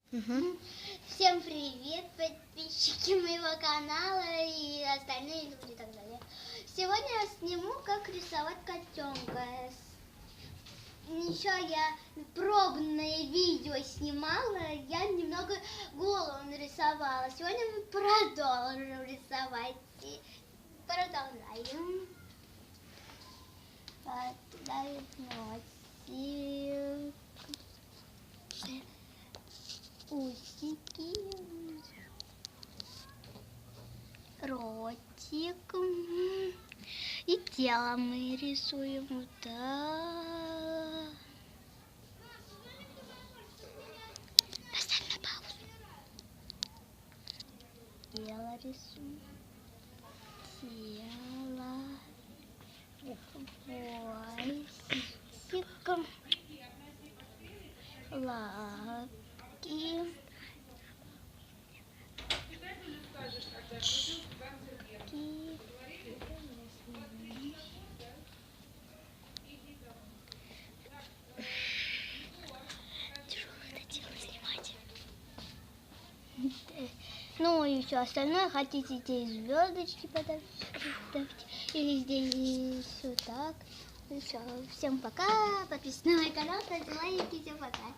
Всем привет, подписчики моего канала и остальные люди и так далее. Сегодня я сниму, как рисовать котенка. Еще я пробное видео снимала, я немного голову нарисовала. Сегодня мы продолжим рисовать. Продолжаем. Носик. Усики, ротик и тело мы рисуем вот так. Поставь на паузу. Тело рисуем. Тело. Хвостик. Лапки. Тяжело это дело снимать. Ну и все остальное, хотите здесь звездочки поставьте, или здесь вот так. Ну все, всем пока, подписывайтесь на мой канал, ставьте лайки, всем пока.